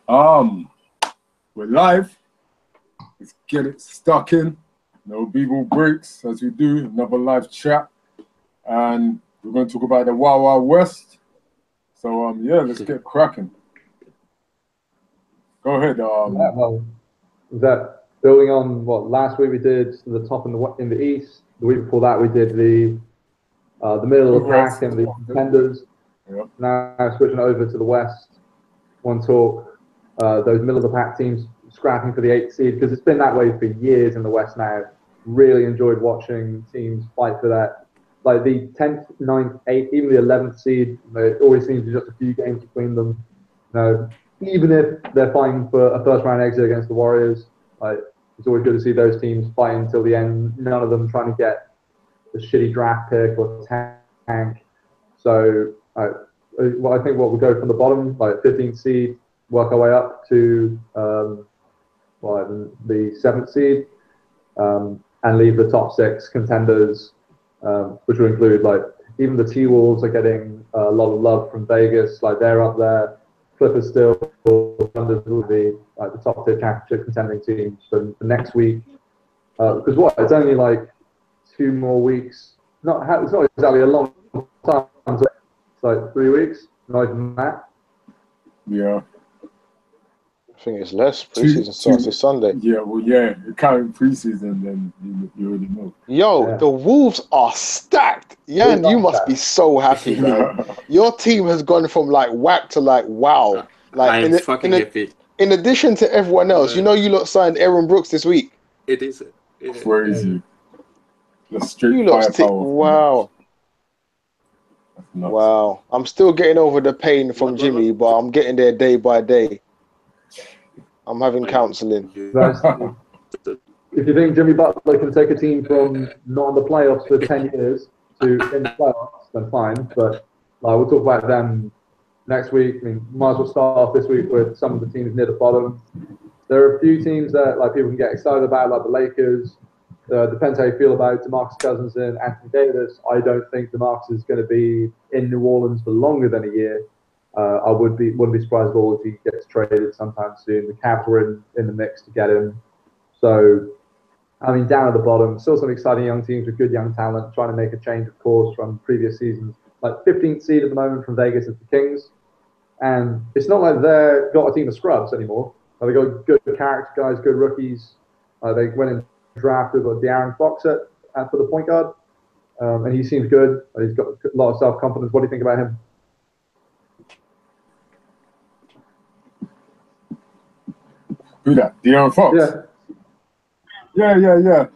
We're live. Let's get it stuck in. No b-ball breaks as we do. Another live chat, and we're going to talk about the Wild Wild West. So yeah, let's get cracking. Go ahead. Yeah, well, was that building on what last week we did the top in the East? The week before that we did the middle of the pack and the contenders. Yep. Now switching over to the West. Want to talk those middle of the pack teams scrapping for the 8th seed, because it's been that way for years in the West now. Really enjoyed watching teams fight for that. Like the 10th, 9th, 8th, even the 11th seed, it always seems to be just a few games between them. Even if they're fighting for a first-round exit against the Warriors, it's always good to see those teams fighting until the end. None of them trying to get a shitty draft pick or tank. So I think what we go from the bottom, like 15th seed, work our way up to the 7th seed, and leave the top 6 contenders, which will include even the T-Wolves are getting a lot of love from Vegas. They're up there. Clippers still under the top tier championship contending teams. So the next week, because it's only 2 more weeks. It's not exactly a long time. It's 3 weeks, not even that. Yeah. I think it's less. Preseason starts this Sunday. Yeah, well, yeah. Counting preseason, then you already know. Yo, the Wolves are stacked. Yan, you must be so happy, man. Your team has gone from whack to wow. I'm fucking happy. In addition to everyone else, you lot signed Aaron Brooks this week. It is. Crazy. The street You lot wow. Wow. I'm still getting over the pain from Jimmy, but I'm getting there day by day. I'm having counselling. If you think Jimmy Butler can take a team from not in the playoffs for 10 years to in the playoffs, then fine. But we'll talk about them next week. I mean, might as well start off this week with some of the teams near the bottom. There are a few teams that people can get excited about, like the Lakers. Depends how you feel about DeMarcus Cousins and Anthony Davis. I don't think DeMarcus is going to be in New Orleans for longer than a year. I wouldn't be surprised at all if he gets traded sometime soon. The Cavs were in the mix to get him. So, I mean, down at the bottom, still some exciting young teams with good young talent trying to make a change of course from previous seasons. 15th seed at the moment from Vegas is the Kings. And it's not like they've got a team of scrubs anymore. They've got good character guys, good rookies. They went and drafted De'Aaron Fox for the point guard. And he seems good. He's got a lot of self-confidence. What do you think about him? Who that? De'Aaron Fox? Yeah.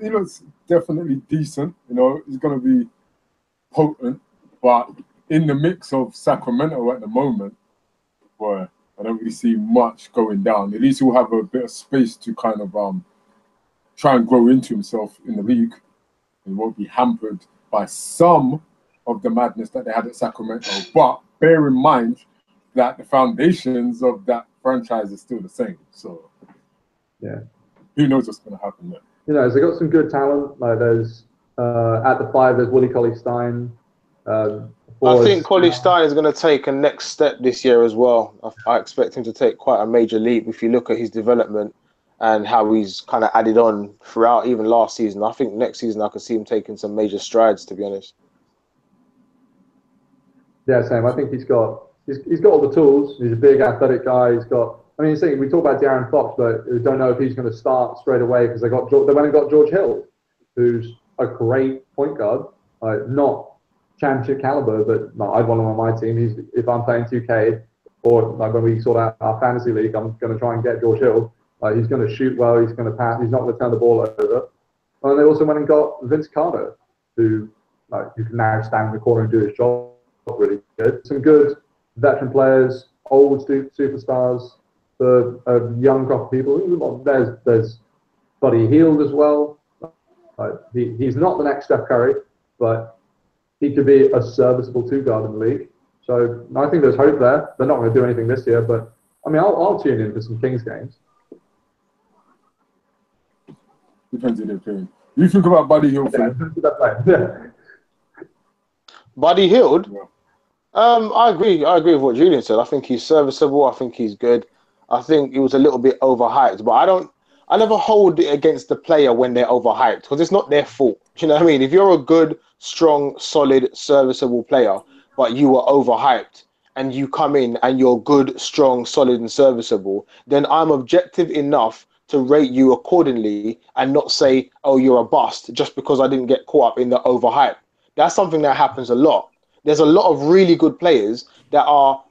He looks definitely decent. He's gonna be potent, but in the mix of Sacramento at the moment, boy, I don't really see much going down. At least he'll have a bit of space to kind of try and grow into himself in the league. He won't be hampered by some of the madness that they had at Sacramento. But bear in mind that the foundations of that franchise is still the same. So, yeah, who knows what's going to happen there? They got some good talent. There's at the 5, there's Willie Cauley-Stein. I think Cauley-Stein is going to take a next step this year as well. I expect him to take quite a major leap if you look at his development and how he's kind of added on throughout even last season. I think next season I could see him taking some major strides, to be honest. Yeah, same. I think he's got all the tools. He's a big athletic guy. We talk about De'Aaron Fox, but we don't know if he's going to start straight away because they went and got George Hill, who's a great point guard, not championship caliber, but I'd want him on my team. If I'm playing 2K or when we sort out our fantasy league, I'm going to try and get George Hill. He's going to shoot well. He's going to pass. He's not going to turn the ball over. And they also went and got Vince Carter, who can now stand in the corner and do his job really good. Some good veteran players, old superstars, for a young crop of people. There's Buddy Hield as well. He's not the next Steph Curry, but he could be a serviceable 2-guard in the league. So I think there's hope there. They're not going to do anything this year, but I mean, I'll tune in for some Kings games. Depends on their playing. You think about Buddy Hield. Buddy Hield? I agree. I agree with what Julian said. I think he's serviceable. I think he's good. I think he was a little bit overhyped, but I never hold it against the player when they're overhyped because it's not their fault. Do you know what I mean? If you're a good, strong, solid, serviceable player, but you were overhyped and you come in and you're good, strong, solid, and serviceable, then I'm objective enough to rate you accordingly and not say, oh, you're a bust just because I didn't get caught up in the overhype. That's something that happens a lot. There's a lot of really good players that are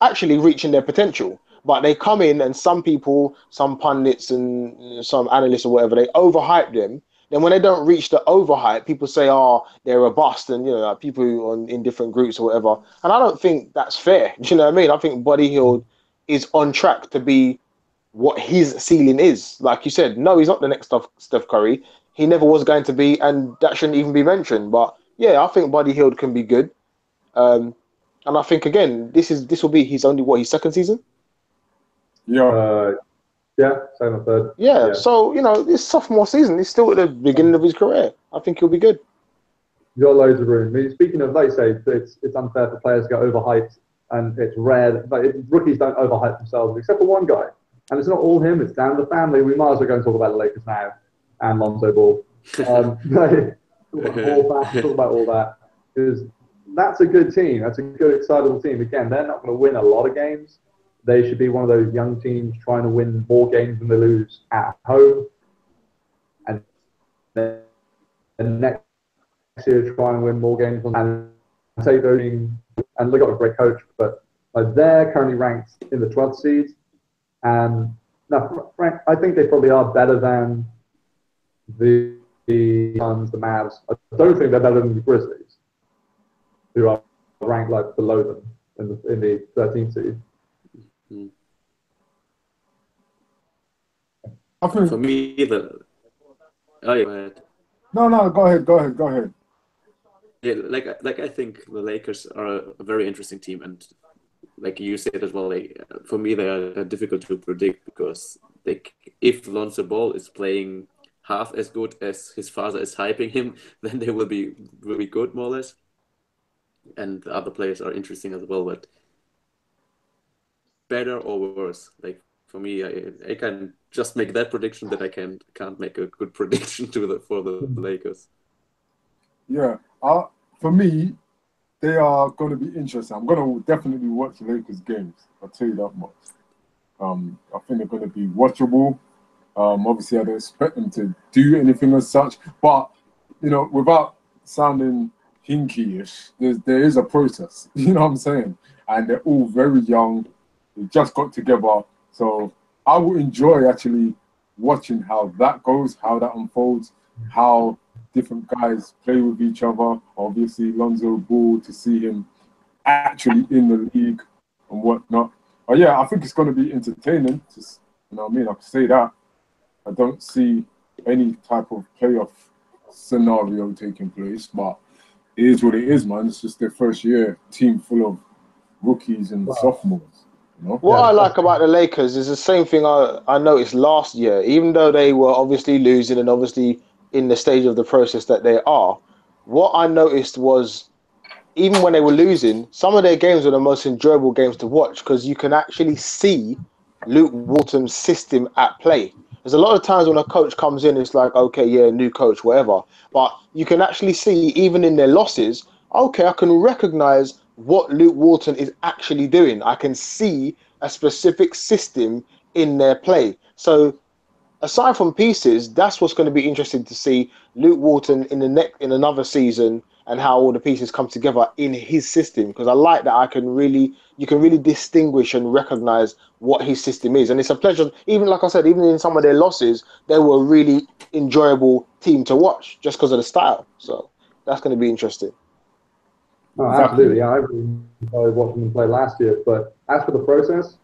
actually reaching their potential, but they come in and some people, some pundits and some analysts or whatever, they overhype them. Then when they don't reach the overhype, people say, oh, they're a bust, and like people in different groups or whatever. And I don't think that's fair. Do you know what I mean? I think Buddy Hield is on track to be what his ceiling is. Like you said, no, he's not the next Steph Curry. He never was going to be, and that shouldn't even be mentioned. But yeah, I think Buddy Hield can be good. And I think again, this will be his his second season. Yeah, second or third. Yeah, so this sophomore season, he's still at the beginning of his career. I think he'll be good. You've got loads of room. I mean, speaking of, like you say, it's unfair for players to get overhyped, and it's rare. Like rookies don't overhype themselves, except for one guy, and it's not all him. It's down to the family. We might as well go and talk about the Lakers now and Lonzo Ball. Talk about all that because that's a good team. That's a good, excitable team. Again, they're not going to win a lot of games. They should be one of those young teams trying to win more games than they lose at home. And then next year, try and win more games and take those. And they've got a great coach, but they're currently ranked in the 12th seed. And now, Frank, I think they probably are better than the Suns, the Mavs. I don't think they're better than the Grizzlies, who are ranked below them in the 13th seed. I think for me, oh yeah, go ahead. No, go ahead. Yeah, like I think the Lakers are a very interesting team, and like you said as well, for me they are difficult to predict because if Lonzo Ball is playing half as good as his father is hyping him, then they will be really good more or less. And the other players are interesting as well, but better or worse? Like for me, I can just make that prediction that I can't make a good prediction for the Lakers. Yeah, for me, they are going to be interesting. I'm going to definitely watch the Lakers games. I'll tell you that much. I think they're going to be watchable. Obviously, I don't expect them to do anything as such, but without sounding hinky-ish, there is a process. You know what I'm saying? And they're all very young. They just got together, so I will enjoy actually watching how that goes, how that unfolds, how different guys play with each other. Obviously, Lonzo Ball, to see him actually in the league and whatnot. But yeah, I think it's going to be entertaining. Just, I can say that. I don't see any type of playoff scenario taking place, but it is what it is, man. It's just their first year, team full of rookies and sophomores. What I like about the Lakers is the same thing I noticed last year. Even though they were obviously losing and obviously in the stage of the process that they are, what I noticed was even when they were losing, some of their games were the most enjoyable games to watch because you can actually see Luke Walton's system at play. There's a lot of times when a coach comes in, it's like, okay, yeah, new coach, whatever. But you can actually see, even in their losses, okay, I can recognize what Luke Walton is actually doing. I can see a specific system in their play. So aside from pieces, that's what's going to be interesting to see Luke Walton in another season and how all the pieces come together in his system. Because I like that you can really distinguish and recognize what his system is. And it's a pleasure, even like I said, even in some of their losses, they were a really enjoyable team to watch just because of the style. So that's going to be interesting. Oh, absolutely. Yeah, I really enjoyed watching them play last year. But as for the process,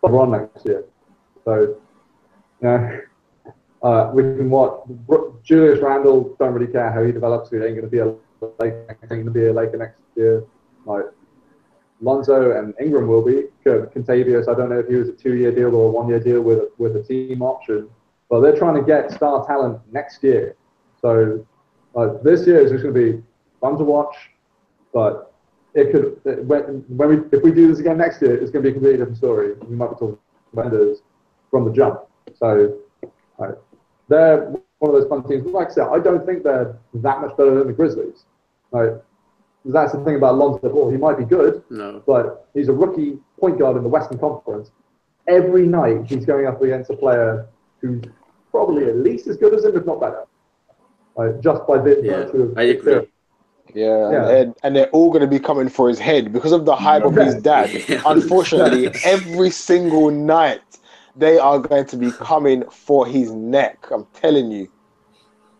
we're on next year. So, we can watch Julius Randle. Don't really care how he develops. He ain't going to be a Laker next year. Like Lonzo and Ingram will be. Contavious, I don't know if he was a 2-year deal or a 1-year deal with a team option, but they're trying to get star talent next year. So this year is just going to be fun to watch, but it could if we do this again next year, it's going to be a completely different story. We might be talking contenders from the jump. So they're one of those fun teams. But like I said, I don't think they're that much better than the Grizzlies. That's the thing about Lonzo Ball. He might be good, but he's a rookie point guard in the Western Conference. Every night he's going up against a player who's probably at least as good as him, if not better. Just by the virtue of I agree. And they're all going to be coming for his head because of the hype of his dad. Unfortunately, every single night they are going to be coming for his neck. I'm telling you.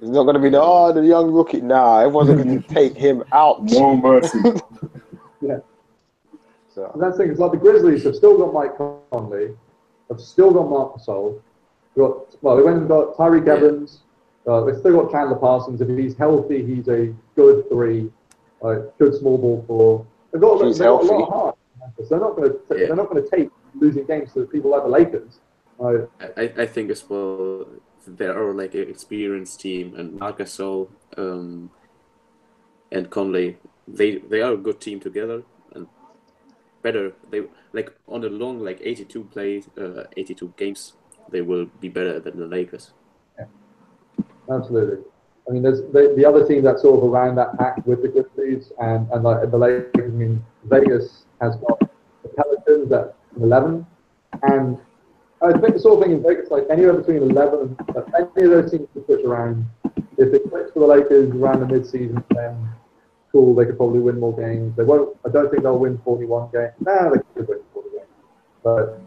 It's not going to be the young rookie. Nah, everyone's going to take him out. No mercy. So. And that's the thing. It's like the Grizzlies have still got Mike Conley, have still got Marc Gasol. They went and got Tyreke Evans. They've still got Chandler Parsons. If he's healthy, he's a good 3, good small ball 4. They've got a lot of heart. So they're not going to take losing games to the people like the Lakers. I think as well they are like an experienced team, and Marc Gasol and Conley, they are a good team together and better. They like on a long 82 games, they will be better than the Lakers. Yeah. Absolutely. I mean, there's the other team that's sort of around that pack with the Grizzlies and like the Lakers. I mean, Vegas has got the Pelicans at 11, and I think the sort of thing in Vegas, like anywhere between 11 and any of those teams could switch around. If it clicks for the Lakers around the mid-season, then cool, they could probably win more games. They won't. I don't think they'll win 41 games. No, they could win 40 games, but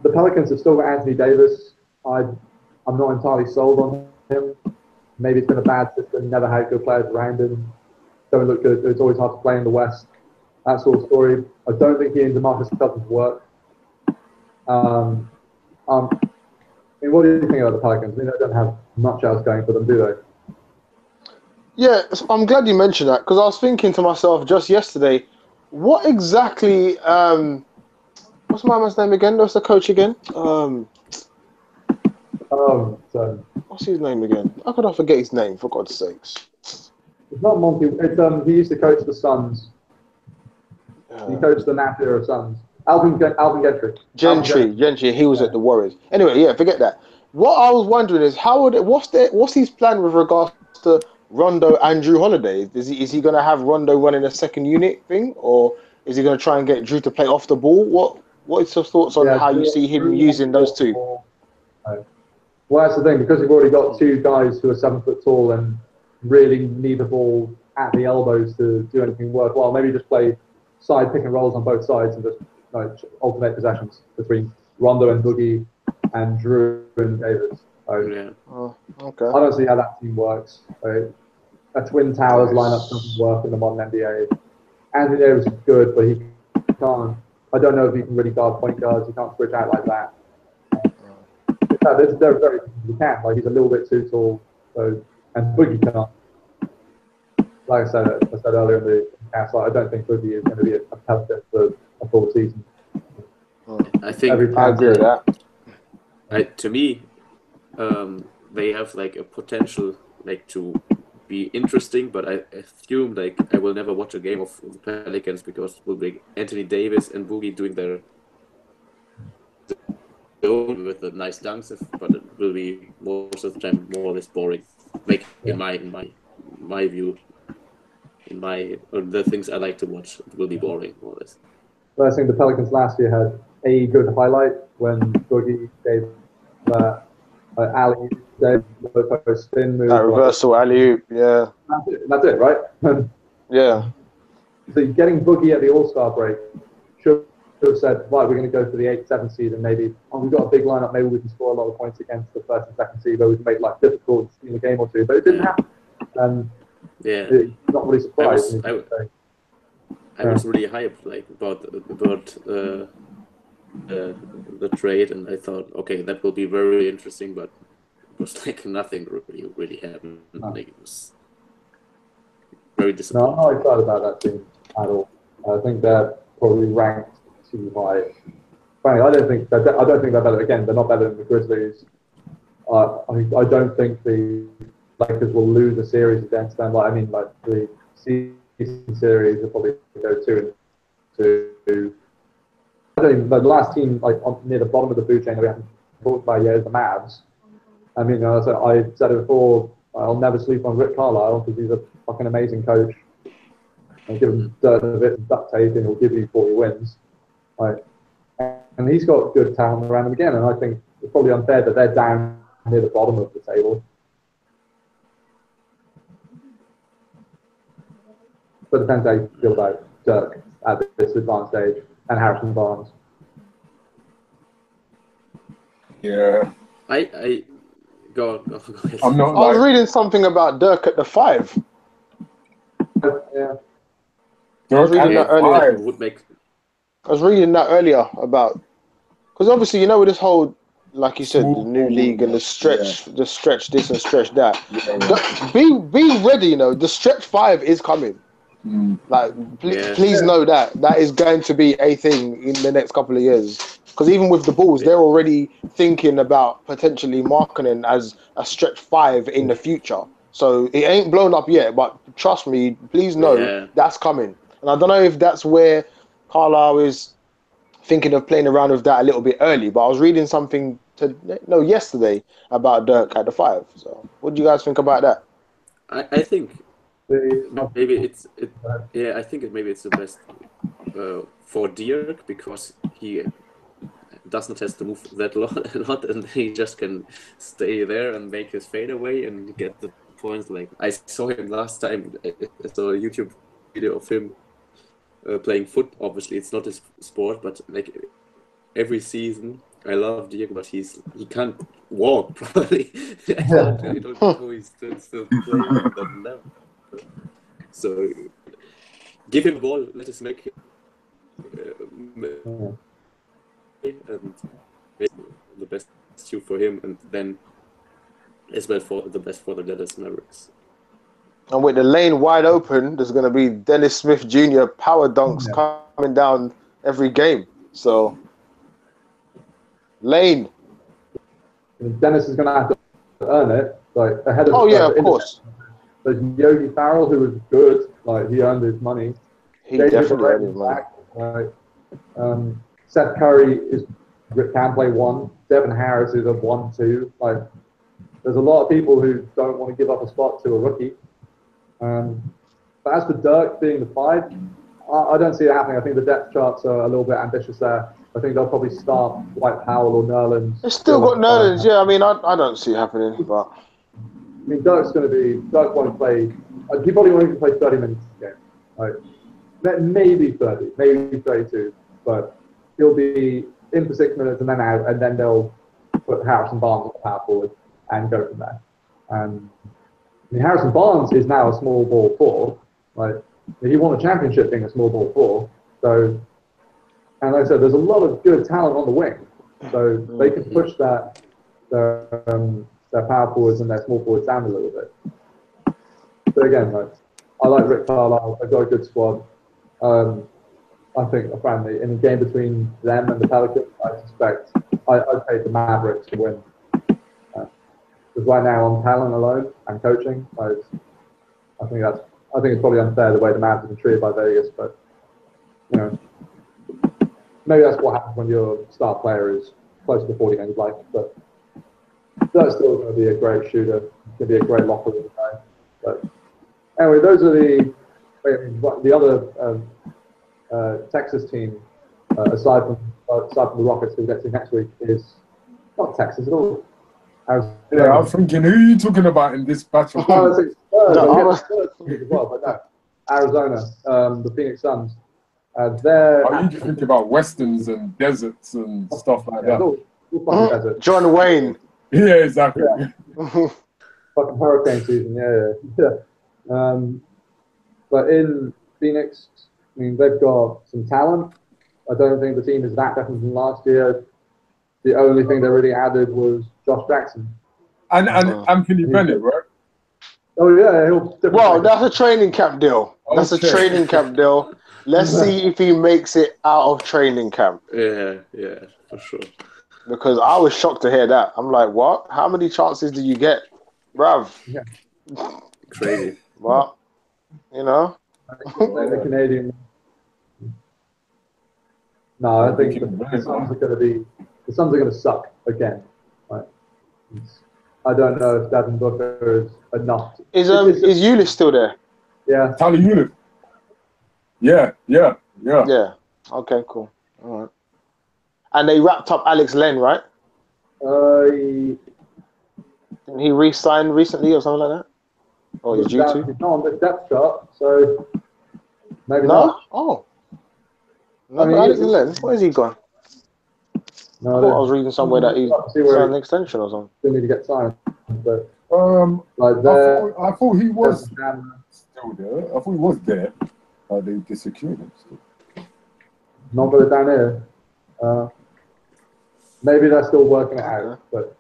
the Pelicans have still got Anthony Davis. I'm not entirely sold on him. Maybe it's been a bad system. Never had good players around him. Don't look good. It's always hard to play in the West. That sort of story. I don't think he and DeMarcus Cousins work. I mean, what do you think about the Pelicans? I mean, they don't have much else going for them, do they? Yeah, I'm glad you mentioned that because I was thinking to myself just yesterday, what exactly? What's my man's name again? What's the coach again? What's his name again? How could I forget his name? For God's sakes! It's not Monty. It's he used to coach the Suns. He coached the Nap era Suns. Alvin Gentry. Gentry. He was at the Warriors. Anyway, yeah, forget that. What I was wondering is what's his plan with regards to Rondo and Drew Holiday? Is he going to have Rondo running a second unit thing, or is he going to try and get Drew to play off the ball? What is your thoughts on how you see him using those two? Well, that's the thing, because we've already got 2 guys who are 7 foot tall and really need the ball at the elbows to do anything worthwhile. Maybe just play side pick and rolls on both sides and just alternate possessions between Rondo and Boogie and Drew and Davis. Okay. I don't see how that team works. A Twin Towers lineup doesn't work in the modern NBA. Anthony Davis is good, but he can't. I don't know if he can really guard point guards. He can't switch out like that. There's very he can. Like, he's a little bit too tall. So, and Boogie can't. Like I said earlier in the cast, I don't think Boogie is going to be a competitor for a full season. I think I agree with that. To me, they have like a potential to be interesting, but I assume I will never watch a game of the Pelicans because it will be Anthony Davis and Boogie doing their own with the nice dunks, but it will be most of the time more or less boring. In my view, the things I like to watch, it will be boring more or less. But I think the Pelicans last year had a good highlight when Boogie gave that alley, spin move. That reversal alley-oop, yeah. That's it, right? Yeah. So getting Boogie at the All-Star break should have said, right, we're going to go for the 8-7 seed, and maybe we've got a big lineup, maybe we can score a lot of points against the first and second seed, but we can make life difficult in a game or two. But it didn't happen. Not really surprised. I was really hyped about the trade, and I thought, okay, that will be very interesting, but it was nothing really happened. No. It was very disappointing. No, I'm not excited about that team at all. I think they're probably ranked too high. Frankly, I don't think they're better. Again, they're not better than the Grizzlies. I don't think the Lakers will lose a series against them. Like the season series will probably go 2-2. I don't even, the last team near the bottom of the food chain that we haven't talked about yet is the Mavs. I mean, I said it before. I'll never sleep on Rick Carlisle because he's a fucking amazing coach. I'll give him dirt of it and duct tape, and he'll give you 40 wins. And he's got good talent around him again. And I think it's probably unfair that they're down near the bottom of the table. But it depends how you feel about Dirk at this advanced stage and Harrison Barnes. Yeah. I go ahead. I'm not. I was reading something about Dirk at the 5. Yeah. I was reading that earlier. I was reading that earlier about, because obviously with this whole, like you said, the new league and the stretch this and stretch that. Be ready, the stretch 5 is coming. Please know that is going to be a thing in the next couple of years. Because even with the Bulls, they're already thinking about potentially marketing as a stretch 5 in the future. So it ain't blown up yet, but trust me, please know that's coming. And I don't know if that's where Carlisle is thinking of playing around with that a little bit early. But I was reading something yesterday about Dirk at the 5. So what do you guys think about that? I think maybe it's the best for Dirk because he does not have to move that a lot, and he just can stay there and make his fadeaway and get the points. Like I saw him last time. I saw a YouTube video of him playing football. Obviously, it's not his sport, but like every season, I love Dirk, but he can't walk probably. I don't know he's still playing at that level. So give him the ball. Let us make it. And the best shoot for him, and then as well for the best for the Dallas Mavericks. And with the lane wide open, there's going to be Dennis Smith Jr. power dunks coming down every game. So, lane. Dennis is going to have to earn it, ahead of. Oh yeah, of course. There's Yogi Farrell, who was good. He earned his money. He definitely earned his money. Seth Curry can play 1. Devin Harris is a 1-2. There's a lot of people who don't want to give up a spot to a rookie. But as for Dirk being the 5, I don't see it happening. I think the depth charts are a little bit ambitious there. I think they'll probably start Dwight Powell or Nerlens. They've still got Nerlens, yeah. I mean, I don't see it happening, but I mean, Dirk won't play. He probably won't even play 30 minutes a game. Maybe 30, maybe 32, but he'll be in for 6 minutes and then out, and then they'll put Harrison Barnes at the power forward and go from there. I mean, Harrison Barnes is now a small ball 4. He won a championship being a small ball 4. So, and like I said, there's a lot of good talent on the wing. So they can push their power forwards and their small forwards down a little bit. But again, I like Rick Carlisle. They've got a good squad. I think, frankly, in the game between them and the Pelicans, I suspect I'd take the Mavericks to win. Because right now, on talent alone and coaching, I think it's probably unfair the way the Mavs have been treated by Vegas. But maybe that's what happens when your star player is close to 40 games of life. But that's still going to be a great shooter. Going to be a great locker room guy. But anyway, those are the other. Texas team, aside from the Rockets we'll get to next week, is not Texas at all. I was thinking, who are you talking about in this battle? Arizona, the Phoenix Suns. You just think about westerns and deserts and stuff like that. John Wayne. Yeah, exactly. Yeah. Fucking hurricane season, yeah. But in Phoenix, I mean, they've got some talent. I don't think the team is that different from last year. The only thing they really added was Josh Jackson. And Anthony Bennett, right? Oh, yeah. Well, that's a training camp deal. That's a training camp deal. Let's see if he makes it out of training camp. Yeah, for sure. Because I was shocked to hear that. I'm like, what? How many chances do you get? Bruv. Yeah. Crazy. But, you know. The Canadian. No, I think the Suns are going to suck again. Right? I don't know if Devin Booker is enough. Is Julius still there? Yeah. Tyler Julius. Yeah. Yeah. Okay, cool. All right. And they wrapped up Alex Len, right? Didn't he re-sign recently or something like that? Or he's due to? He's not on the depth chart, so maybe No? not. Oh. No, I mean, Alex Len, where's he gone? No, I thought I was reading somewhere that he signed an extension or something. Still need to get signed, but I thought he was still there. I thought he was there. They secured him still. Not got it down here. Maybe they're still working it out, but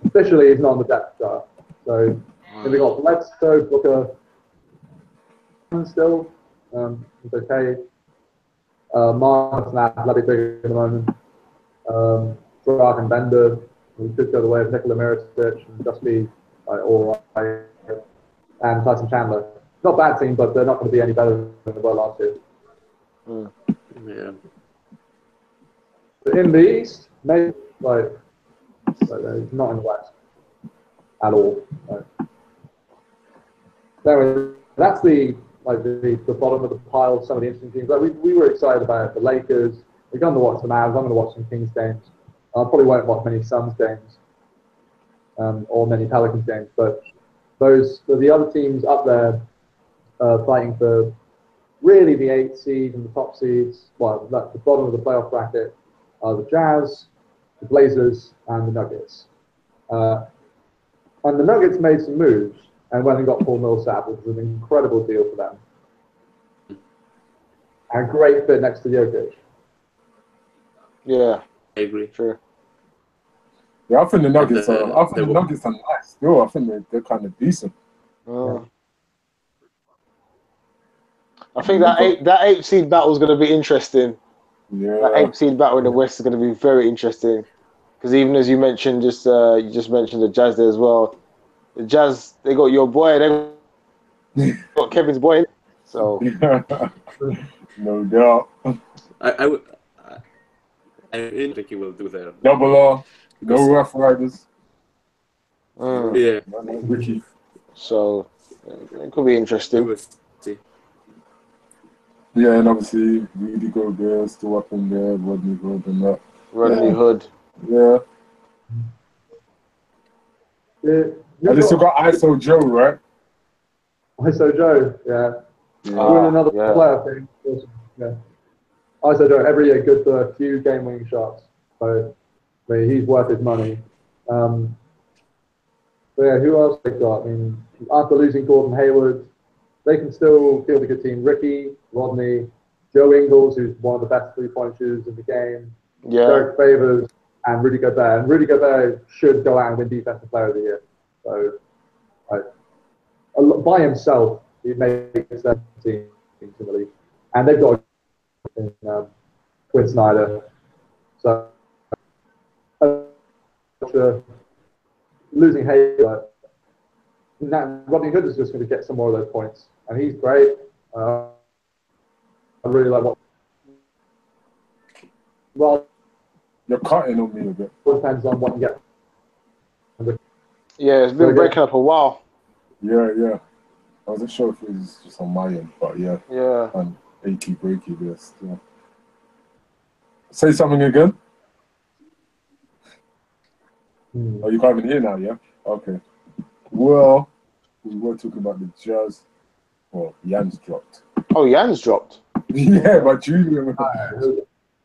officially he's not on the depth chart. So we got Bledsoe, Booker, still. It's okay. Mark's an athletic big at the moment. Durant and Bender, we could go the way of Nikola Mirotic and just be all right. And Tyson Chandler. Not a bad team, but they're not going to be any better than they were last year. Yeah. But in the East, maybe not in the West at all. That's the bottom of the pile of some of the interesting teams. Like we were excited about the Lakers. We're going to watch the Mavs. I'm going to watch some Kings games. I probably won't watch many Suns games or many Pelicans games. But the other teams up there fighting for really the 8th seed and the top seeds. Well, the bottom of the playoff bracket are the Jazz, the Blazers, and the Nuggets. And the Nuggets made some moves and went and got Paul Millsap, which was an incredible deal for them. And great fit next to Jokic. Yeah, I agree. Sure. Yeah, I think the Nuggets are nice. Still, I think they're kind of decent. I think that 8th seed battle is going to be interesting. Yeah. That 8th seed battle in the West is going to be very interesting. Because even as you mentioned, you just mentioned the Jazz there as well. The Jazz, they got your boy, they got Kevin's boy. So no doubt. I think he will do that. Double R, no Rough Riders. Yeah. Ricky. So it could be interesting. Yeah, and obviously Rudy Gobert still up in there, Rodney Hood and that. Rodney Hood. Yeah. And they still got ISO Joe, right? ISO Joe, yeah. We're in another player thing. Yeah. ISO Joe every year good for a few game-winning shots. So I mean, he's worth his money. But yeah, who else they got? I mean, after losing Gordon Hayward, they can still field a good team. Ricky, Rodney, Joe Ingles, who's one of the best three-point shooters in the game. Yeah. Derek Favors and Rudy Gobert. And Rudy Gobert should go out and win Defensive Player of the Year. So, by himself, he makes that team in the league. And they've got Quinn Snyder. So, losing Hayward, Rodney Hood is just going to get some more of those points. And he's great. I really like what. Well, you're cutting on me a bit. It depends on what you get. Yeah, it's been breaking up a while. Yeah. I wasn't sure if it was just on my end, but yeah. Yeah. And achy breaky there still. Say something again. Oh, you can't even hear now, yeah? Okay. Well, we were talking about the Jazz. Well, Jan's dropped. Oh, Jan's dropped? Yeah, but Julian.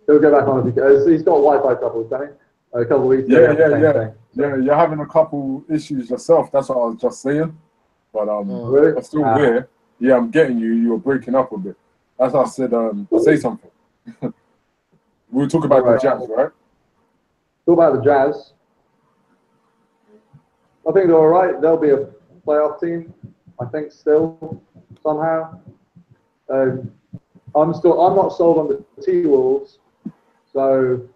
He'll go back on because he's got Wi-Fi troubles, doesn't he? A couple of weeks ago. Yeah, you're having a couple issues yourself. That's what I was just saying. But really? I'm still here. Yeah, I'm getting you. You're breaking up a bit. That's why I said, say something. We'll talk about the Jazz, right? Talk about the Jazz. I think they're all right. They'll be a playoff team, I think, still, somehow. I'm not sold on the T-Wolves, so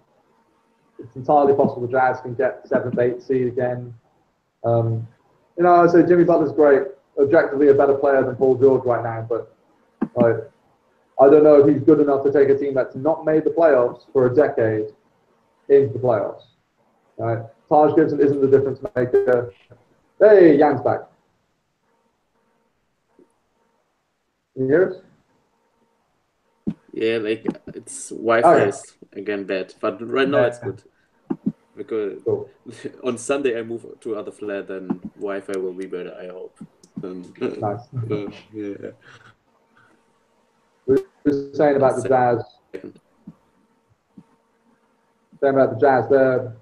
it's entirely possible the Jazz can get 7th, 8th seed again. You know, I say Jimmy Butler's great, objectively a better player than Paul George right now, but like, I don't know if he's good enough to take a team that's not made the playoffs for a decade into the playoffs. Right? Taj Gibson isn't the difference maker. Hey, Jan's back. Can you hear us? Yeah, like it's Wi-Fi is again bad, but right now it's good. Because on Sunday I move to other flat, then Wi-Fi will be better, I hope. Nice. Yeah. We were saying about the Jazz. Saying about the Jazz, they're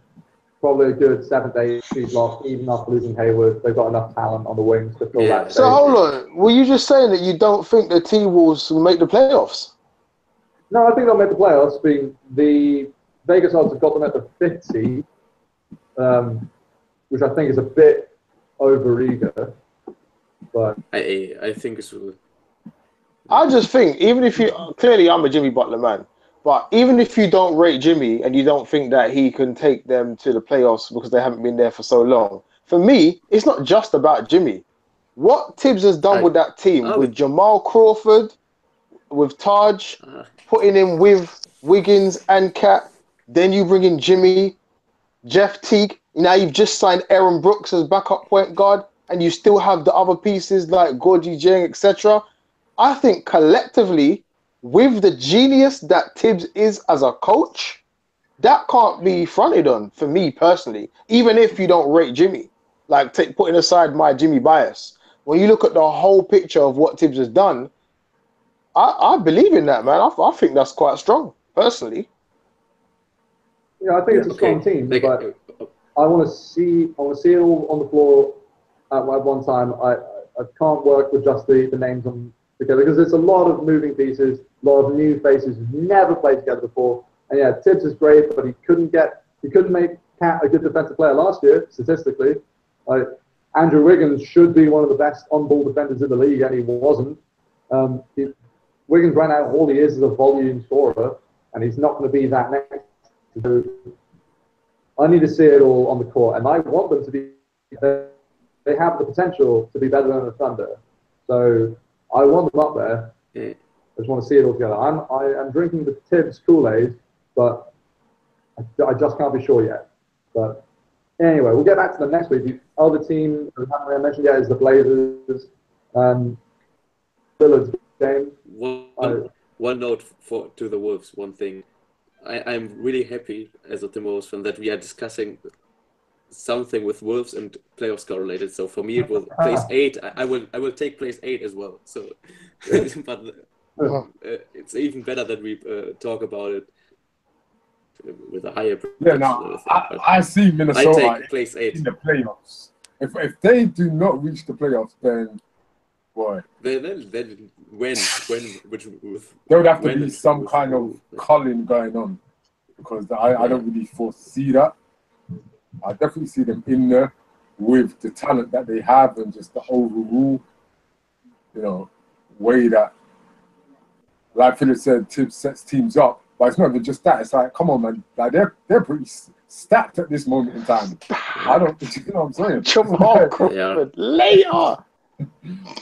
probably a good 7th, 8th seed loss, even after losing Hayward. They've got enough talent on the wings to fill that. So hold on, were you just saying that you don't think the T-Wolves will make the playoffs? No, I think they'll make the playoffs. Being the Vegas odds have got them at the 5th seed, which I think is a bit over-eager. But I think it's really... I just think, even if you... Clearly, I'm a Jimmy Butler man. But even if you don't rate Jimmy and you don't think that he can take them to the playoffs because they haven't been there for so long, for me, it's not just about Jimmy. What Tibbs has done with that team, with Jamal Crawford, with Taj, putting in with Wiggins and Cat, then you bring in Jimmy, Jeff Teague. Now you've just signed Aaron Brooks as backup point guard, and you still have the other pieces like Gorgie Jang, etc. I think collectively, with the genius that Tibbs is as a coach, that can't be fronted on for me personally, even if you don't rate Jimmy. Like, putting aside my Jimmy bias. When you look at the whole picture of what Tibbs has done, I believe in that, man. I think that's quite strong, personally. Yeah, I think it's a strong team, but I want to see it all on the floor at one time. I can't work with just the names on together because there's a lot of moving pieces, a lot of new faces who've never played together before. And yeah, Tibbs is great, but he couldn't make Cat a good defensive player last year, statistically. Like, Andrew Wiggins should be one of the best on-ball defenders in the league, and he wasn't. Wiggins right now, all he is a volume scorer, and he's not going to be that next. So I need to see it all on the court, and I want them to be. They have the potential to be better than the Thunder, so I want them up there. Yeah. I just want to see it all together. I'm drinking the Tibbs Kool-Aid, but I just can't be sure yet. But anyway, we'll get back to them next week. The other team I haven't really mentioned yet is the Blazers. Lillard's game. One note to the Wolves. One thing, I'm really happy as a Timberwolves fan that we are discussing something with Wolves and playoffs correlated. So for me, it was place 8. I will take place 8 as well. So, but it's even better that we talk about it with a higher. Yeah, no, I see Minnesota I take place 8 in the playoffs. If they do not reach the playoffs, then boy, then when there would have to be some kind of culling going on because I don't really foresee that. I definitely see them in there with the talent that they have and just the overall, way that, like Philip said, Tibbs sets teams up. But it's not even just that. It's like, come on, man. Like they're pretty stacked at this moment in time. You know what I'm saying? Jamal Crawford later.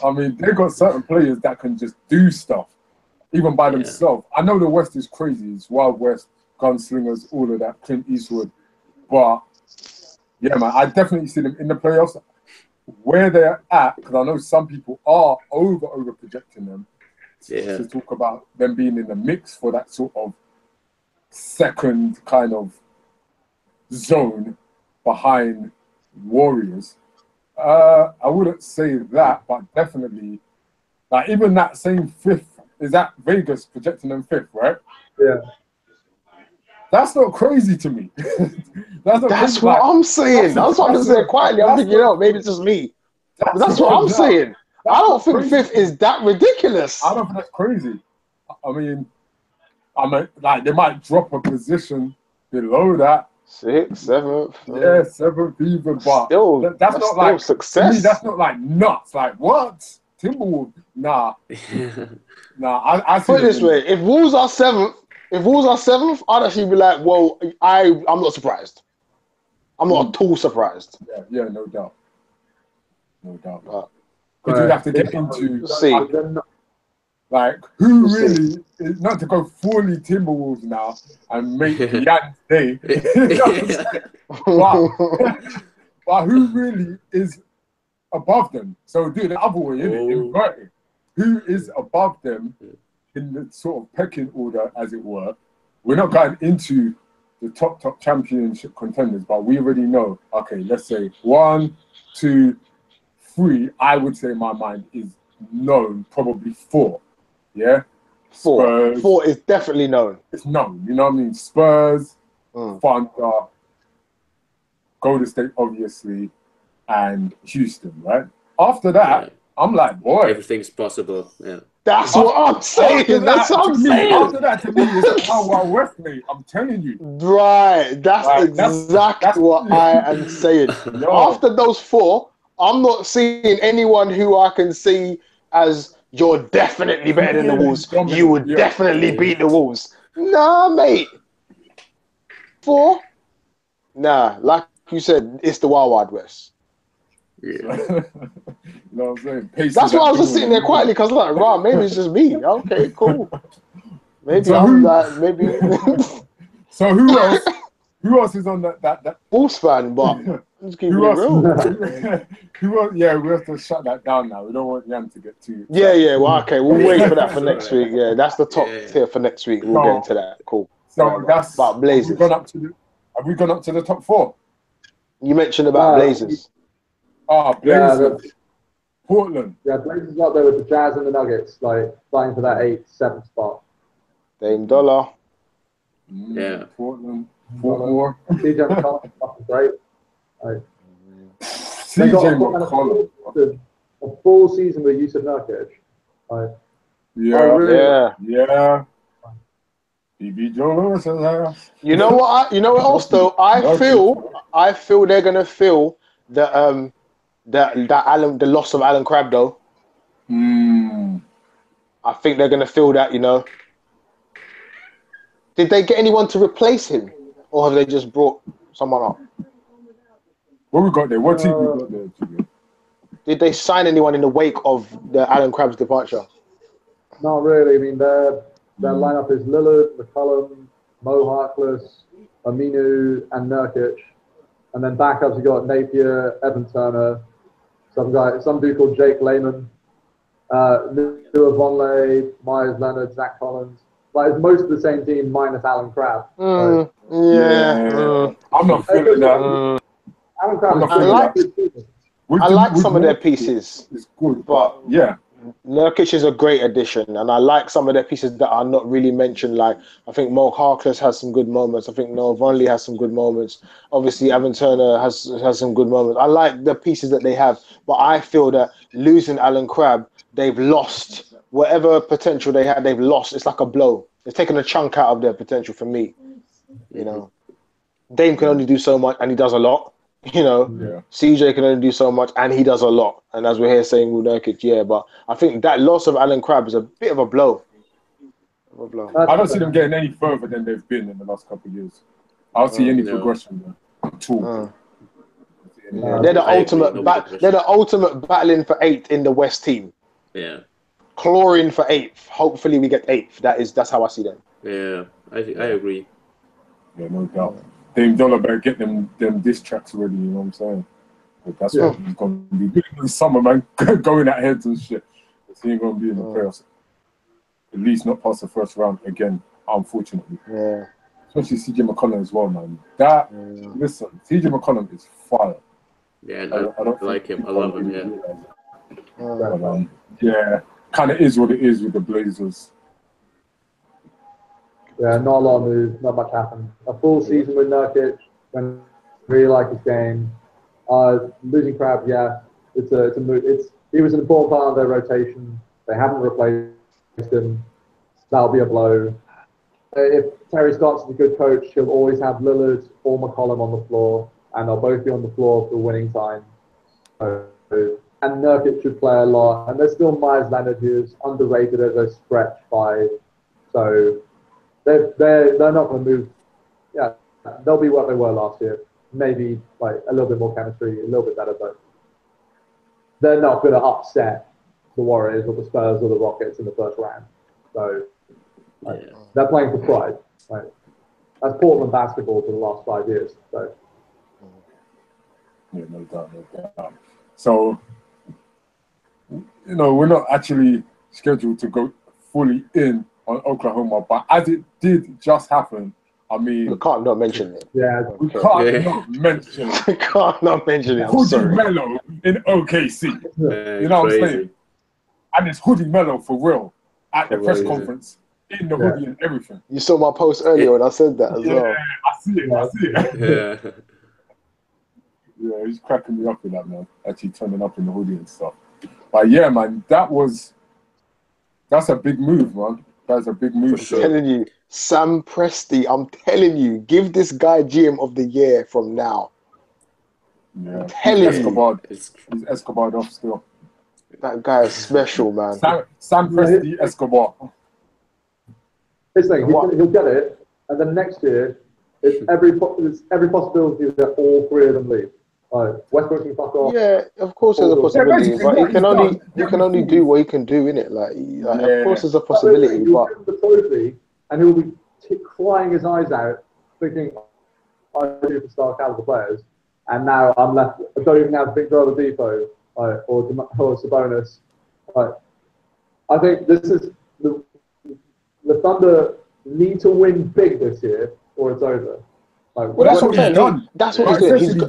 I mean, they've got certain players that can just do stuff, even by themselves. I know the West is crazy. It's Wild West, gunslingers, all of that, Clint Eastwood. But, yeah, man, I definitely see them in the playoffs. Where they're at, because I know some people are over projecting them to talk about them being in the mix for that sort of second kind of zone behind Warriors. I wouldn't say that, but definitely, like even that same 5th, is that Vegas projecting them 5th, right? Yeah. That's not crazy to me. That's what I'm saying. That's what I'm saying quietly. I'm thinking, maybe it's just me. That's what I'm saying. I don't think 5th is that ridiculous. I don't think that's crazy. I mean, like they might drop a position below that. 6th, 7th. Yeah, 7th even, but that's not like success. To me, that's not like nuts. Like what? Timberwolves? Nah. I see put it this way: if Wolves are 7th, I'd actually be like, well, I'm not surprised. I'm not at all surprised. Yeah, no doubt. No doubt. But Because you'd have to get into see. Like, who really is, not to go fully Timberwolves now and make Yan's day, you know what I'm saying? but who really is above them? So do it the other way, inverted. Who is above them in the sort of pecking order, as it were? We're not going into the top championship contenders, but we already know, okay, let's say 1, 2, 3, I would say in my mind is known, probably 4. Yeah? Spurs. 4 is definitely known. It's known, you know what I mean? Spurs, Thunder, Golden State, obviously, and Houston, right? After that, I'm like, boy. Everything's possible, yeah. That's what I'm saying. That's what I'm saying. After that, to me, it's how Wild West, mate. I'm telling you. Right. That's exactly what I am saying. After those 4, I'm not seeing anyone who I can see as you're definitely better than the Wolves. You would definitely beat the Wolves. Nah, mate. 4? Nah, like you said, it's the Wild West. Yeah. You know what I'm saying? That's why I was just sitting there quietly because I'm like, right, maybe it's just me. Okay, cool. Maybe so I'm like, maybe. So who else? Who else is on that Wolves fan? But just keep it real. Who else? Yeah, we have to shut that down now. We don't want Jan to get too. Yeah. Well, okay, we'll wait for that for next week. Yeah, that's the top tier for next week. We'll get into that. Cool. So that's about Blazers. Have we gone up to the top 4? You mentioned about Blazers. Blazers. Portland. Yeah, Blazers up there with the Jazz and the Nuggets, like fighting for that 8th, 7th spot. Dame Dollar. Yeah. Portland. More. CJ McCollum, fucking great. CJ McCollum. A full season with Yusuf Nurkic. Yeah. BB Joe Lewis. You know what? You know what else though? I feel they're gonna feel the loss of Alan Crabbe though. I think they're gonna feel that. You know. Did they get anyone to replace him, or have they just brought someone up? What we got there? What team we got there? Julian? Did they sign anyone in the wake of the Alan Crabbe's departure? Not really. I mean, their lineup is Lillard, McCollum, Mo Harkless, Aminu, and Nurkic. And then backups, you got Napier, Evan Turner, some dude called Jake Lehman, Noah Vonleh, Myers Leonard, Zach Collins. Like, it's most of the same team minus Alan Crabbe. I'm not feeling that. Alan Crabbe I like some of their pieces. It's good, but yeah. Nurkic is a great addition, and I like some of their pieces that are not really mentioned. Like, I think Mo Harkless has some good moments. I think Noah Vonleh has some good moments. Obviously, Evan Turner has some good moments. I like the pieces that they have, but I feel that losing Alan Crabbe, they've lost whatever potential they had. They've lost. It's like a blow. They've taken a chunk out of their potential for me. You know, Dame can only do so much, and he does a lot. You know, CJ can only do so much, and he does a lot. And as we're here saying with Nurkic, but I think that loss of Alan Crabbe is a bit of a blow. I don't see them getting any further than they've been in the last couple of years. I don't see any progression there at all. They're the ultimate. They're the ultimate battling for 8th in the West team. Yeah, clawing for 8th. Hopefully, we get 8th. That's how I see them. Yeah, I agree. Yeah, no doubt. Dame Dollar better get them diss tracks ready, you know what I'm saying? But that's what he's going to be doing in the summer, man. Going at heads and shit. He ain't going to be in the playoffs. At least not past the first round again, unfortunately. Yeah. Especially CJ McCollum as well, man. Listen, CJ McCollum is fire. Yeah, I don't like him. I love him, But, kind of is what it is with the Blazers. Yeah, not a lot of moves, not much happened. A full season with Nurkic, and really like his game. Losing Crabbe, it's a move. He was an important part of their rotation. They haven't replaced him. That'll be a blow. If Terry Scott's a good coach, he'll always have Lillard or McCollum on the floor, and they'll both be on the floor for winning time. And Nurkic should play a lot. And there's still Myers Leonard, who's underrated as a stretch 5. So they're not going to move. Yeah, they'll be what they were last year. Maybe like a little bit more chemistry, a little bit better, but they're not going to upset the Warriors or the Spurs or the Rockets in the first round. So they're playing for pride. Right? That's Portland basketball for the last 5 years. So. Yeah, no doubt. So, we're not actually scheduled to go fully in on Oklahoma, but as it did just happen, I mean, we can't not mention it. Yeah, we can't not mention it. We can't not mention it. I'm Hoodie sorry. Melo in OKC. You know what I'm saying? And it's Hoodie Melo for real at the press conference in the hoodie and everything. You saw my post earlier when I said that as well. I see it. Yeah, he's cracking me up with that, man. Actually turning up in the hoodie and stuff. But yeah, man, that's a big move, man. That's a big move. I'm telling you, Sam Presti, I'm telling you, give this guy GM of the year from now. Yeah. I'm telling you. He's Escobar off still. That guy is special, man. Sam Presti, Escobar. It's like he'll get it, and then next year, it's every possibility that all three of them leave. Westbrook can fuck off. Yeah, of course there's a possibility, but he can only do what he can do, innit? Of course there's a possibility, but the trophy, and he'll be crying his eyes out, thinking, "I'm a superstar caliber players," and now I'm left. I don't even have Victor Oladipo or Sabonis. I think this is the Thunder need to win big this year, or it's over. Well, that's what he's done. That's what he's doing.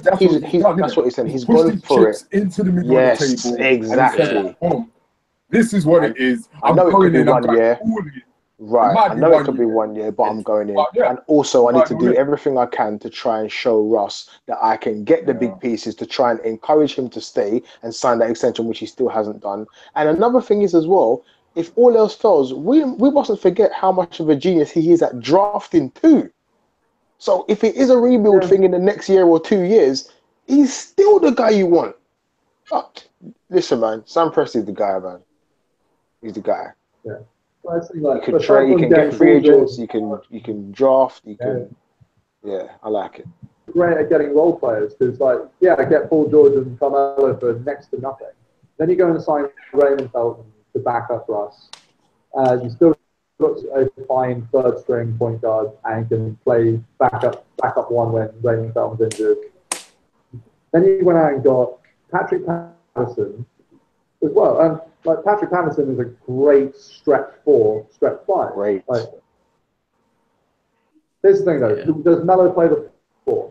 That's what he's saying. He's gone for it. Into the middle of the table. Exactly. This is what it is. I know it could be 1 year. Right. I know it could be 1 year, but I'm going in. And also, I need to do everything I can to try and show Russ that I can get the big pieces to try and encourage him to stay and sign that extension, which he still hasn't done. And another thing is as well, if all else fails, we mustn't forget how much of a genius he is at drafting too. So if it is a rebuild thing in the next year or 2 years, he's still the guy you want. But listen, man, Sam Presti is the guy, man. He's the guy. Yeah. You can trade, you can get free agents, you can draft, you can. Yeah, I like it. Great at getting role players because, I get Paul George and Carmelo for next to nothing. Then you go and sign Raymond Felton to back up Russ. You still got a fine third string point guard and can play backup one when Raymond Felton's injured. Then you went out and got Patrick Patterson as well. And Patrick Patterson is a great stretch 5. Great. Here's the thing though, does Melo play the 4?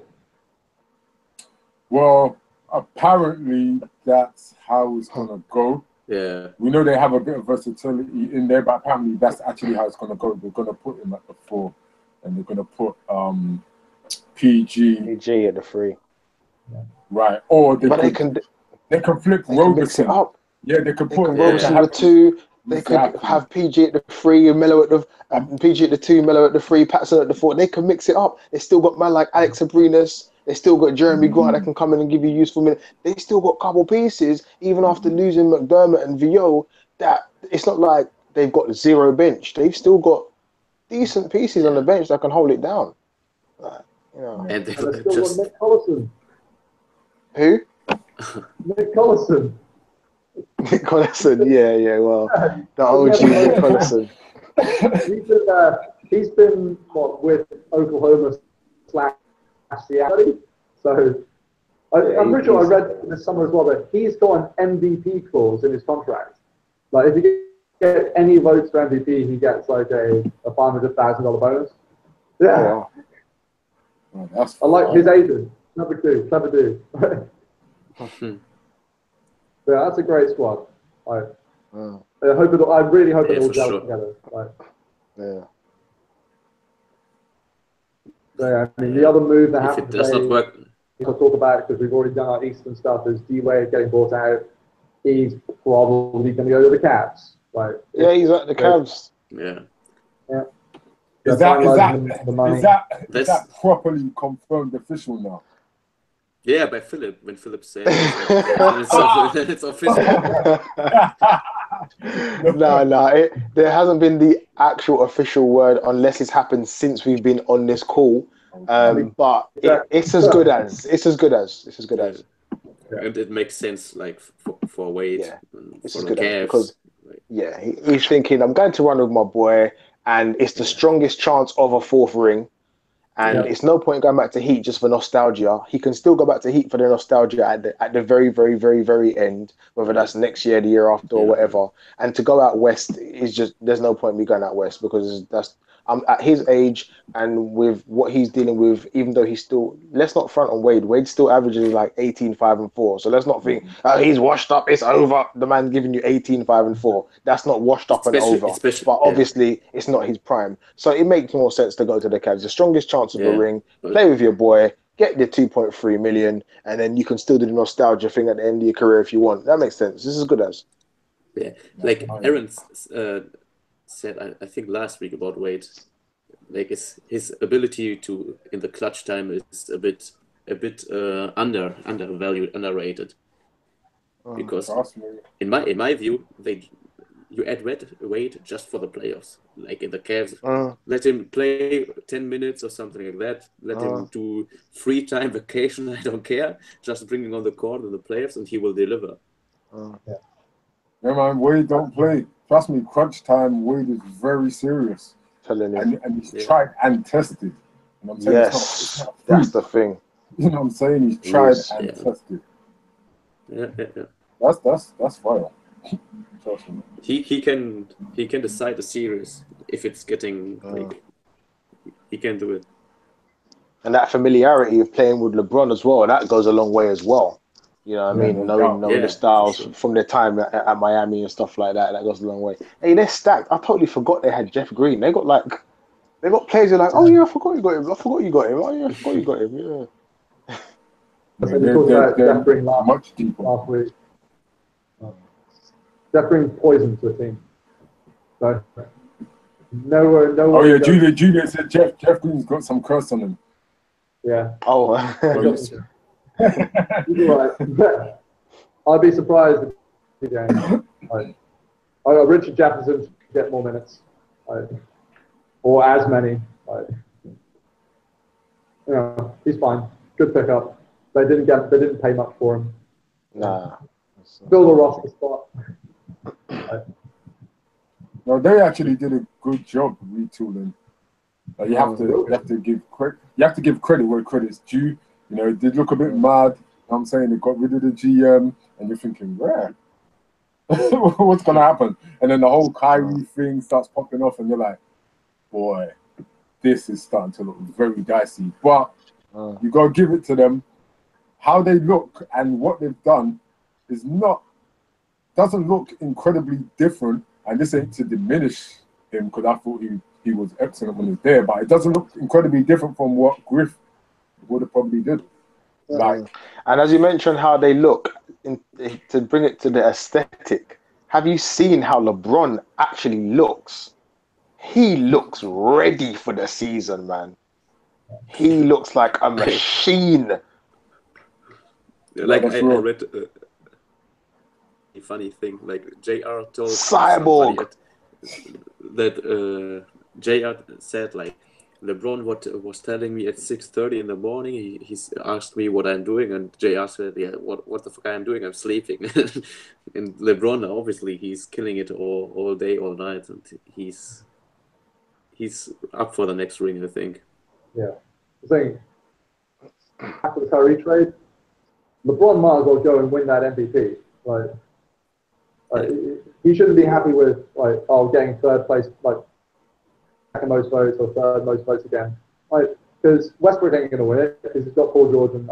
Well, apparently that's how it's gonna go. Yeah. We know they have a bit of versatility in there, but apparently that's actually how it's gonna go. They're gonna put him at the 4, and they're gonna put PG at the 3. Right. Or they can flip Roberson up. Yeah, they could put Roberson at the 2. They could have PG at the 3 and Melo at the PG at the 2, Melo at the 3, Patterson at the 4. They can mix it up. They still got man like Alex Abrinas. They still got Jeremy Grant that can come in and give you useful minutes. They still got a couple pieces, even after losing McDermott and VO, that it's not like they've got 0 bench. They've still got decent pieces on the bench that can hold it down. And they still got Nick Collison. Who? Nick Collison. Nick Collison, yeah, well, the OG Nick Collison. He's been with Oklahoma / Seattle. So I'm pretty sure I read this summer as well that he's got an MVP clause in his contract. If he gets any votes for MVP, he gets a $500,000 bonus. Yeah. Wow, I like his agent. Clever dude. Yeah, that's a great squad. I really hope it all gels together. Yeah, I mean, the other move that happened today, not work, I'll talk about it because we've already done our Eastern stuff, is D-Wade getting bought out. He's probably going to go to the Cavs. He's at the Cavs. Yeah. Is that properly confirmed official now? Yeah, by Philip. When Philip said it, it's official. No. There hasn't been the actual official word unless it's happened since we've been on this call. But it's as good as. and it makes sense, like for Wade, this for is the good Cavs. because he's thinking, I'm going to run with my boy, and it's the strongest chance of a fourth ring. And it's no point going back to Heat just for nostalgia. He can still go back to Heat for the nostalgia at the very, very, very, very end, whether that's next year, the year after, or whatever. And to go out west is just, there's no point in me going out west because I'm at his age and with what he's dealing with, even though he's still, let's not front on Wade. Wade still averages like 18, 5, and 4. So let's not think, he's washed up, it's over. The man's giving you 18, 5, and 4. That's not washed up and over. But obviously, it's not his prime. So it makes more sense to go to the Cavs. The strongest chance of a ring, play with your boy, get the 2.3 million, and then you can still do the nostalgia thing at the end of your career if you want. That makes sense. This is good as. Yeah, like Aaron said, I think last week about Wade, like his ability to in the clutch time is a bit undervalued, underrated. Because in my view, you add Wade just for the playoffs. Like in the Cavs, let him play 10 minutes or something like that. Let him do free time vacation. I don't care. Just bring him on the court in the playoffs, and he will deliver. Yeah, man, Wade don't play. Trust me, crunch time, Wade is very serious. Telling you. And he's tried and tested. You know what I'm saying? Yes, it's not that's the thing. You know what I'm saying? He's tried and tested. Yeah. That's fire. He can decide a series if it's getting like he can do it. And that familiarity of playing with LeBron as well, that goes a long way as well. You know what I mean? Knowing the styles from their time at Miami and stuff like that, that goes a long way. Hey, they're stacked. I totally forgot they had Jeff Green. They got players who are like, oh yeah, I forgot you got him. Oh yeah, I forgot you got him. Yeah. We talked about Jeff Green last week. Jeff Green poison to a team. So nowhere. Oh yeah, Julian said Jeff Green's got some curse on him. Yeah. Oh. Right. I'd be surprised if Richard Jefferson should get more minutes, or as many. He's fine. Good pickup. They didn't pay much for him. Nah. Build a roster spot. No, they actually did a good job retooling. You have to give credit. You have to give credit where credit's due. You know, it did look a bit mad. You know what I'm saying? They got rid of the GM, and you're thinking, where? What's going to happen? And then the whole Kyrie thing starts popping off, and you're like, boy, this is starting to look very dicey. But you got to give it to them. How they look and what they've done doesn't look incredibly different. And this ain't to diminish him, because I thought he was excellent when he was there, but it doesn't look incredibly different from what Griff would have probably did. And as you mentioned how they look, to bring it to the aesthetic, have you seen how LeBron actually looks? He looks ready for the season, man. He looks like a machine. Like I read a funny thing, like JR told Cyborg that JR said, like, LeBron was telling me at 6:30 in the morning. He's asked me what I'm doing, and JR said, "Yeah, what the fuck I'm doing? I'm sleeping." And LeBron, obviously, he's killing it all day, all night, and he's up for the next ring, I think. Yeah, I think after the Kyrie trade, LeBron might as well go and win that MVP. He shouldn't be happy with getting third place, second most votes or third most votes again. Because Westbrook ain't going to win it because he's got Paul George and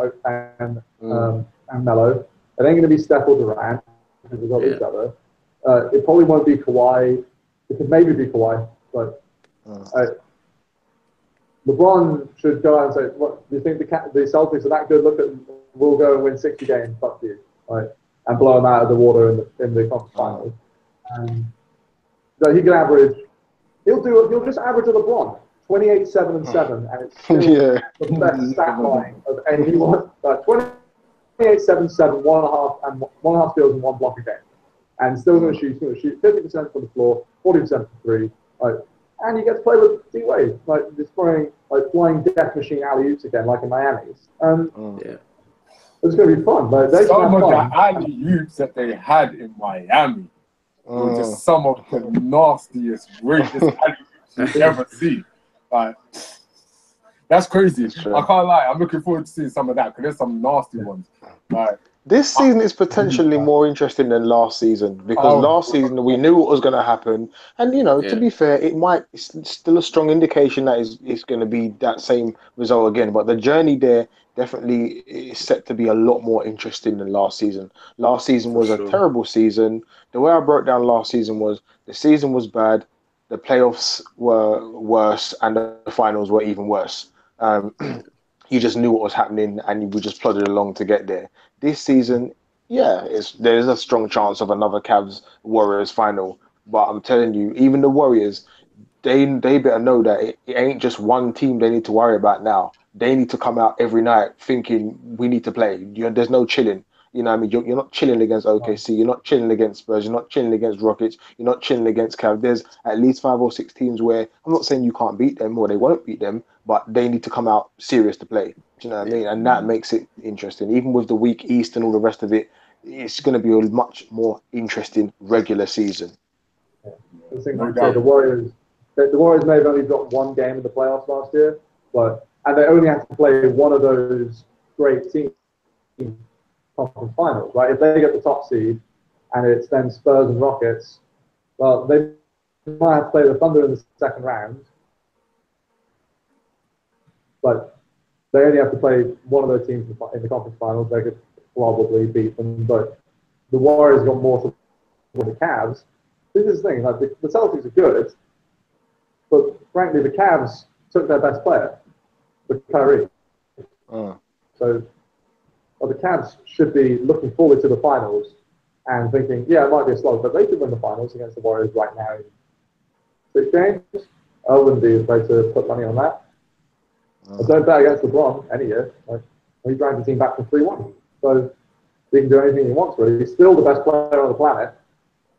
Melo. It ain't going to be Steph or Durant because they've got each other. It probably won't be Kawhi. It could maybe be Kawhi, but LeBron should go out and say, "What do you think the Celtics are that good? Look at, we'll go and win 60 games. Fuck you." And blow them out of the water in the conference finals. So he can average. He'll just average a LeBron 28, 7, and 7, and it's still the best stat line of anyone. 28, 7, 7, 1.5 steals and 1 block a game, and still going to shoot 50% from the floor, 40% from 3. And you get to play with D-Wade, just flying death machine alley-oops again, like in Miami. It's going to be fun. Like, some of the alley-oops that they had in Miami were just some of the nastiest, greatest alley-oops you ever see. Like, that's crazy. I can't lie. I'm looking forward to seeing some of that because there's some nasty ones. Like, this season is potentially more interesting than last season because last season we knew what was going to happen, and to be fair, it's still a strong indication that it's going to be that same result again. But the journey there definitely is set to be a lot more interesting than last season. Last season was a terrible season. The way I broke down last season was the season was bad, the playoffs were worse, and the finals were even worse. You just knew what was happening, and we just plodded along to get there. This season, there's a strong chance of another Cavs Warriors final. But I'm telling you, even the Warriors, they better know that it ain't just one team they need to worry about now. They need to come out every night thinking we need to play. There's no chilling. You know what I mean? You're not chilling against OKC. You're not chilling against Spurs. You're not chilling against Rockets. You're not chilling against Cavs. There's at least 5 or 6 teams where I'm not saying you can't beat them or they won't beat them, but they need to come out serious to play. Do you know what I mean? And that makes it interesting. Even with the weak East and all the rest of it, it's going to be a much more interesting regular season. The Warriors may have only got one game in the playoffs last year, and they only had to play one of those great teams conference finals, right? If they get the top seed and it's then Spurs and Rockets, well, they might have to play the Thunder in the second round, but they only have to play one of those teams in the conference finals. They could probably beat them, but the Warriors got more to win the Cavs. This is the thing, like the Celtics are good, but frankly, the Cavs took their best player, with Kyrie. So the Cavs should be looking forward to the finals and thinking, it might be a slog, but they could win the finals against the Warriors right now in 6 games. I wouldn't be afraid to put money on that. I don't bet against LeBron any year. He dragged the team back from 3-1. So he can do anything he wants, really. He's still the best player on the planet,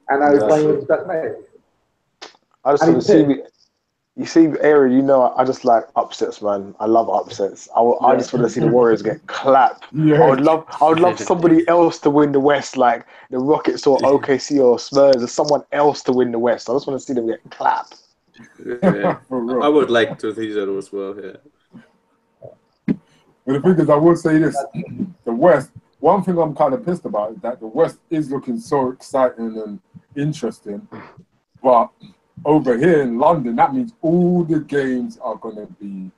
and now he's playing with his best mate. I just want to see... You see, Aaron, I just like upsets, man. I love upsets. I just want to see the Warriors get clapped. I would love somebody else to win the West, like the Rockets or OKC or Spurs, or someone else to win the West. I just want to see them get clapped. Yeah. I would like to see that as well, But the thing is, I will say this. The West, one thing I'm kind of pissed about is that the West is looking so exciting and interesting, but over here in London, that means all the games are going to be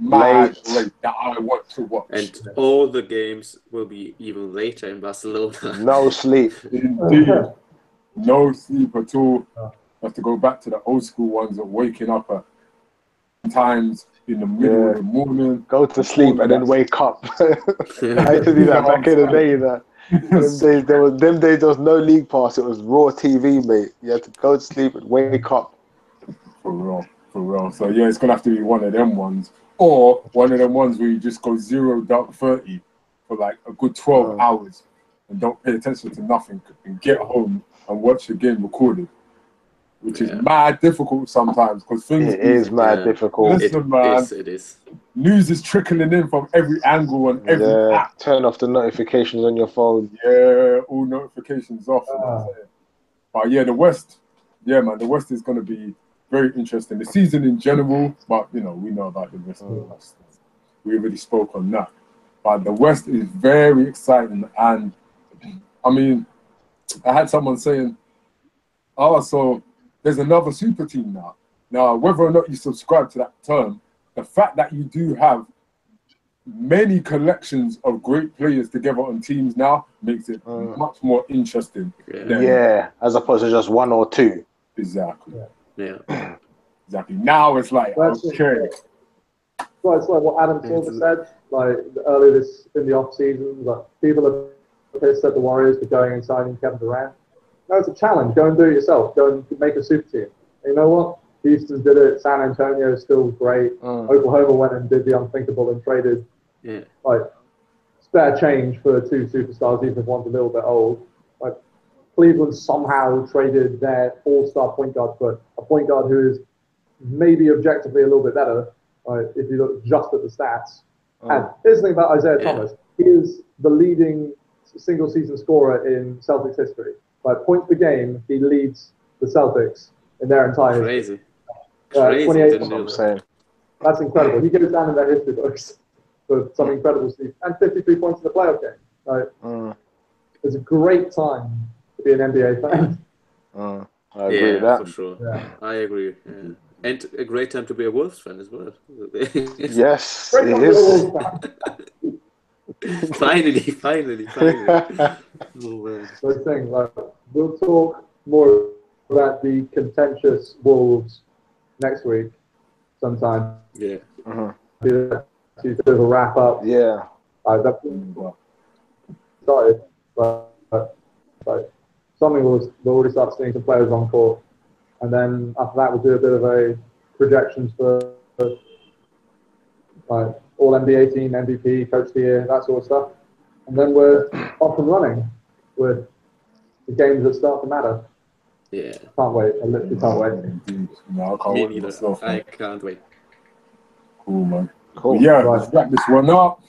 mad late that I want to watch. And all the games will be even later in Barcelona. No sleep. Indeed. No sleep at all. I have to go back to the old school ones of waking up at times in the middle of the morning. Go to sleep and then wake up. I used to do that back in the day. Them days there was no league pass. It was raw TV, mate. You had to go to sleep and wake up. For real. So it's gonna have to be one of them ones, or one of them ones where you just go 0 dark 30 for like a good 12 hours and don't pay attention to nothing and get home and watch the game recorded, which is mad difficult sometimes because things is mad difficult. Listen, man, it is. News is trickling in from every angle and every app. Turn off the notifications on your phone. Yeah, all notifications off. But the West, man, the West is going to be very interesting. The season in general, but we know about the rest of the West. We already spoke on that. But the West is very exciting, and I mean, I had someone saying, so there's another super team now. Now, whether or not you subscribe to that term, the fact that you do have many collections of great players together on teams now makes it much more interesting. As opposed to just 1 or 2. Exactly. Yeah. Exactly. Now it's like, okay. Well, it's like what Adam Silver said, like earlier this in the off season, like people are pissed at the Warriors for going and signing Kevin Durant. No, it's a challenge. Go and do it yourself. Go and make a super team. And you know what? Houston did it. San Antonio is still great. Oklahoma went and did the unthinkable and traded spare change for 2 superstars, even if one's a little bit old. Like Cleveland somehow traded their all-star point guard for a point guard who is maybe objectively a little bit better if you look just at the stats. And here's the thing about Isaiah Thomas. He is the leading single season scorer in Celtics history. Like points per game, he leads the Celtics in their entire history. Crazy. 28 That's what I'm saying. That's incredible. He goes down in their history books for some incredible season. And 53 points in the playoff game. Like, it's a great time to be an NBA fan. I agree with that. For sure. Yeah. I agree. Yeah. And a great time to be a Wolves fan as well. Yes, it is. Finally. So the thing, like, we'll talk more about the contentious Wolves next week sometime. Yeah. Do a bit of a wrap up. Yeah. That's started, but something we'll already start seeing some players on court, and then after that we'll do a bit of a projections for like all NBA team, MVP, coach of the year, that sort of stuff, and then we're off and running with the games that start to matter. Yeah. Can't wait. I literally can't wait. No, I can't Me wait neither. myself, I can't wait. Cool, man. Cool. But yeah, let's wrap this one up.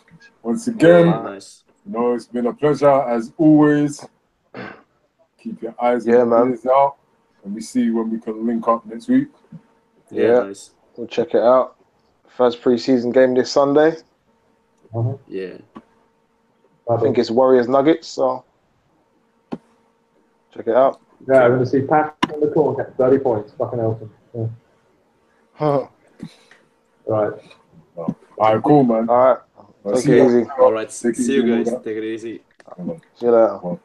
Once again, Nice. you know, it's been a pleasure as always. Keep your eyes and ears out, and we see when we can link up next week. Yeah. Nice. We'll check it out. First preseason game this Sunday. Yeah. I think it's Warriors Nuggets, so check it out. Yeah, we're going to see Pat in the corner get 30 points. Fucking awesome. Yeah. Right. All right, cool, man. All right. Take it easy. All right. See you guys. Take it easy. See you later.